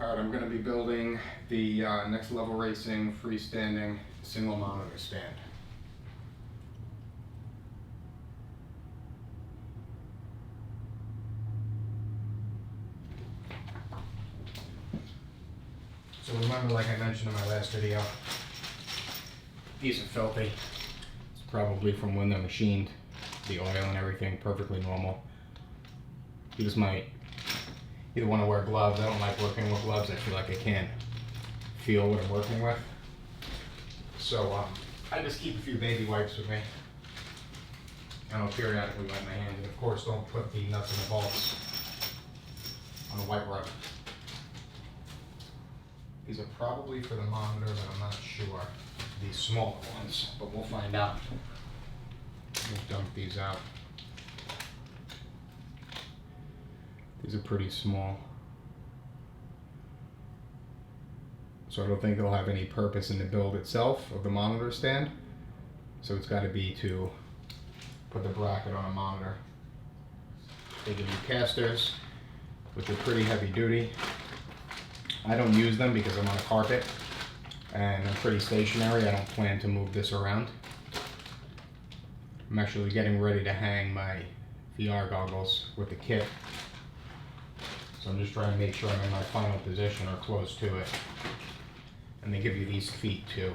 Alright, I'm going to be building the Next Level Racing freestanding single monitor stand. So remember, like I mentioned in my last video, these are filthy. It's probably from when they're machined. The oil and everything, perfectly normal. You just might either want to wear gloves. I don't like working with gloves. I feel like I can't feel what I'm working with. So I just keep a few baby wipes with me. And I'll periodically wipe my hands. And of course, don't put the nuts and the bolts on the white rug. These are probably for the monitor, but I'm not sure. These smaller ones, but we'll find out. We'll dump these out. These are pretty small. So I don't think they'll have any purpose in the build itself of the monitor stand. So it's got to be to put the bracket on a monitor. They give you casters, which are pretty heavy duty. I don't use them because I'm on a carpet and I'm pretty stationary. I don't plan to move this around. I'm actually getting ready to hang my VR goggles with the kit. So I'm just trying to make sure I'm in my final position or close to it. And they give you these feet too,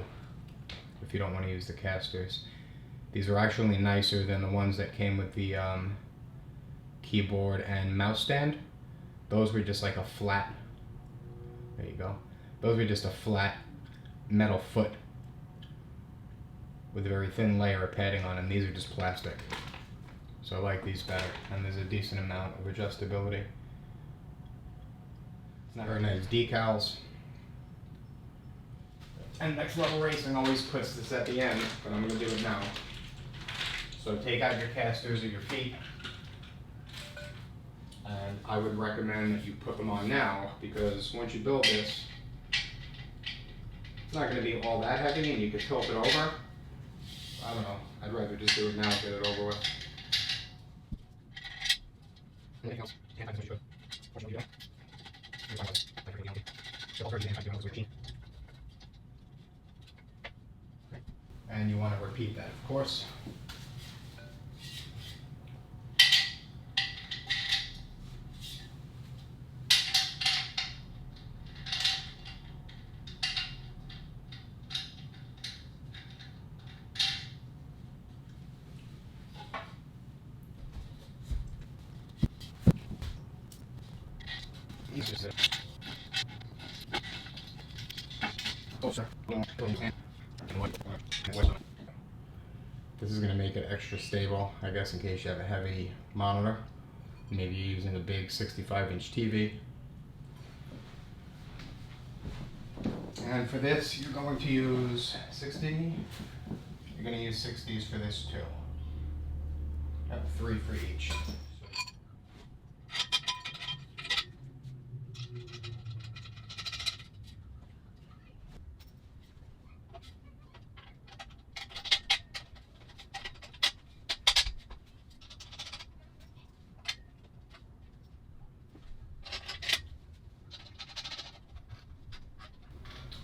if you don't want to use the casters. These are actually nicer than the ones that came with the keyboard and mouse stand. Those were just like a flat, there you go. Those were just a flat metal foot with a very thin layer of padding on them. These are just plastic. So I like these better, and there's a decent amount of adjustability. It's not very nice decals. And Next Level Racing always puts this at the end, but I'm going to do it now. So take out your casters or your feet. And I would recommend that you put them on now, because once you build this, it's not going to be all that heavy and you can tilt it over. I don't know. I'd rather just do it now, get it over with. Anything else? Can't find as much as you do. And you want to repeat that, of course. This is going to make it extra stable, I guess, in case you have a heavy monitor. Maybe you're using a big 65-inch TV. And for this, you're going to use 60. You're going to use 60s for this too. I have 3 for each.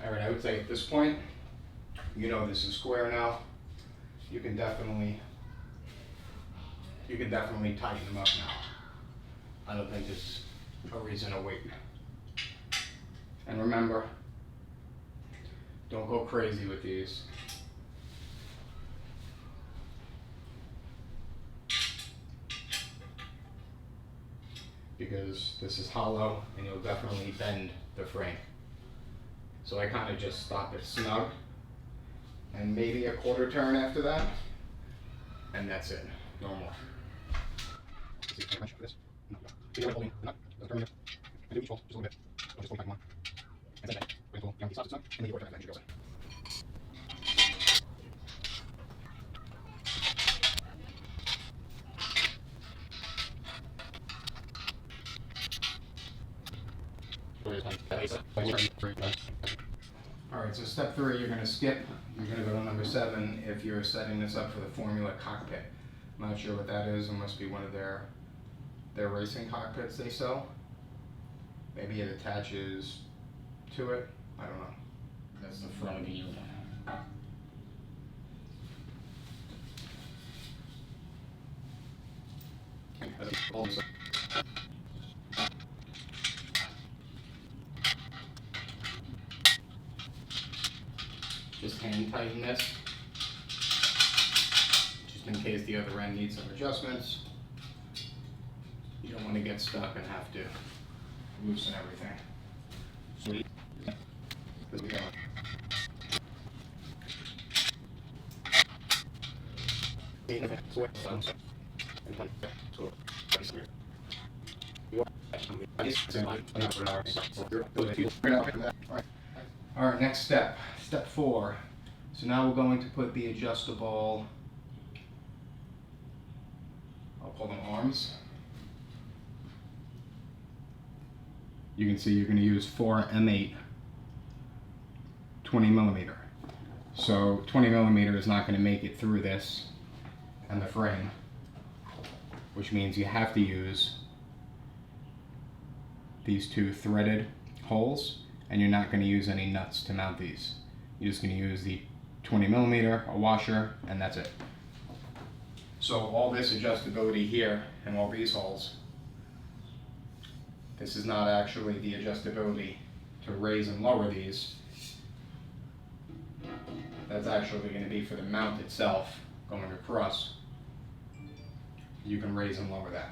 Alright, I would say at this point, you know this is square now. You can definitely tighten them up now. I don't think there's a reason to wait. And remember, don't go crazy with these. Because this is hollow and you'll definitely bend the frame. So I kind of just stop it snug and maybe a quarter turn after that, and that's it. Normal. Alright, so step 3 you're going to skip. You're going to go to number 7 if you're setting this up for the Formula cockpit. I'm not sure what that is. It must be one of their racing cockpits they sell. Maybe it attaches to it. I don't know. That's the front of the unit. Just hand tighten this, just in case the other end needs some adjustments. You don't want to get stuck and have to loosen everything. Sweet. Alright, next step. Step 4. So now we're going to put the adjustable, I'll call them arms. You can see you're going to use 4 M8 20mm. So 20mm is not going to make it through this and the frame, which means you have to use these 2 threaded holes, and you're not going to use any nuts to mount these. You're just going to use the 20mm, a washer, and that's it. So all this adjustability here and all these holes, this is not actually the adjustability to raise and lower these. That's actually going to be for the mount itself going across. You can raise and lower that.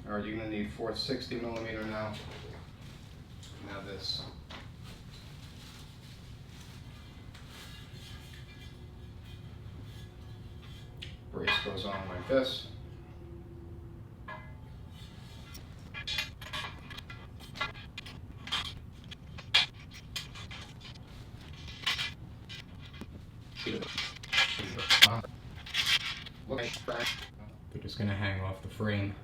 Alright, you're going to need 4 60mm now. Now this. Brace goes on like this. They're just going to hang off the frame.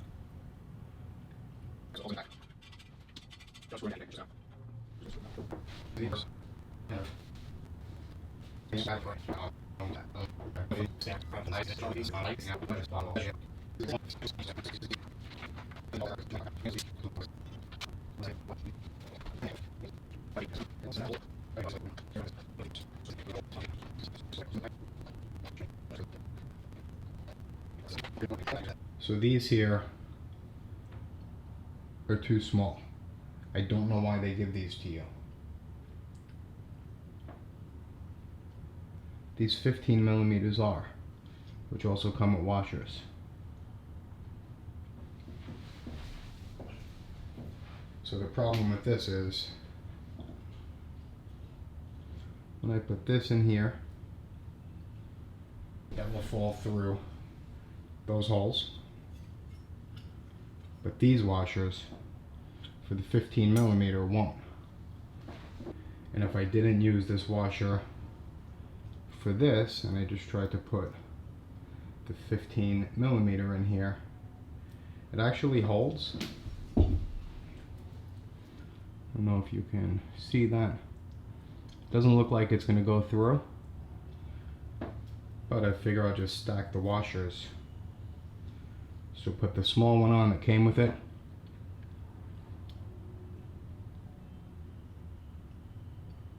So these here are too small. I don't know why they give these to you. These 15mm are, which also come with washers. So the problem with this is, when I put this in here, that will fall through those holes. But these washers for the 15mm won't. And if I didn't use this washer for this, and I just tried to put the 15mm in here, it actually holds. I don't know if you can see that. Doesn't look like it's going to go through, but I figure I'll just stack the washers. So put the small one on that came with it,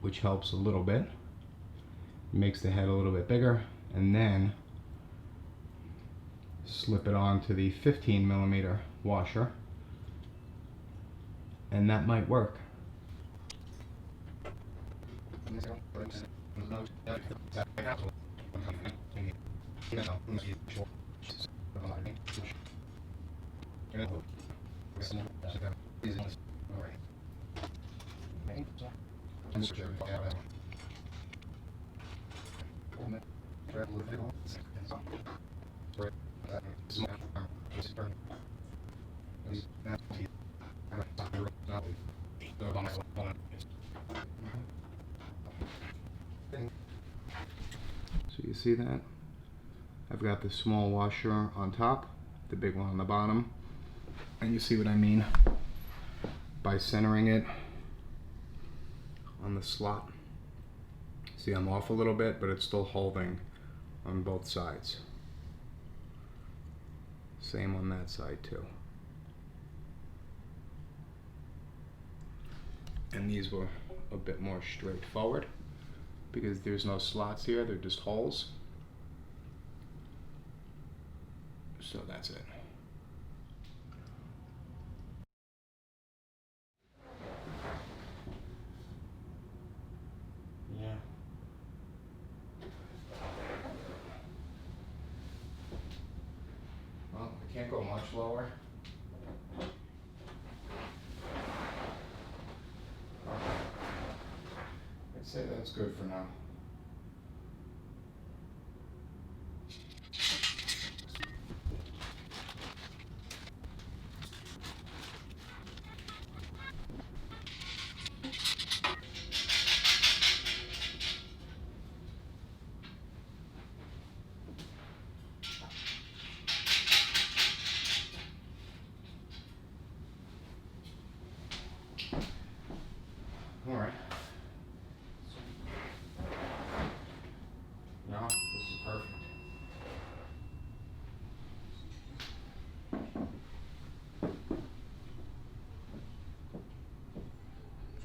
which helps a little bit, makes the head a little bit bigger, and then slip it onto the 15mm washer, and that might work. So you see that? I've got the small washer on top, the big one on the bottom, and you see what I mean by centering it on the slot. See, I'm off a little bit, but it's still holding on both sides. Same on that side too. And these were a bit more straightforward because there's no slots here, they're just holes. So that's it. Yeah. Well, I can't go much lower. I'd say that's good for now.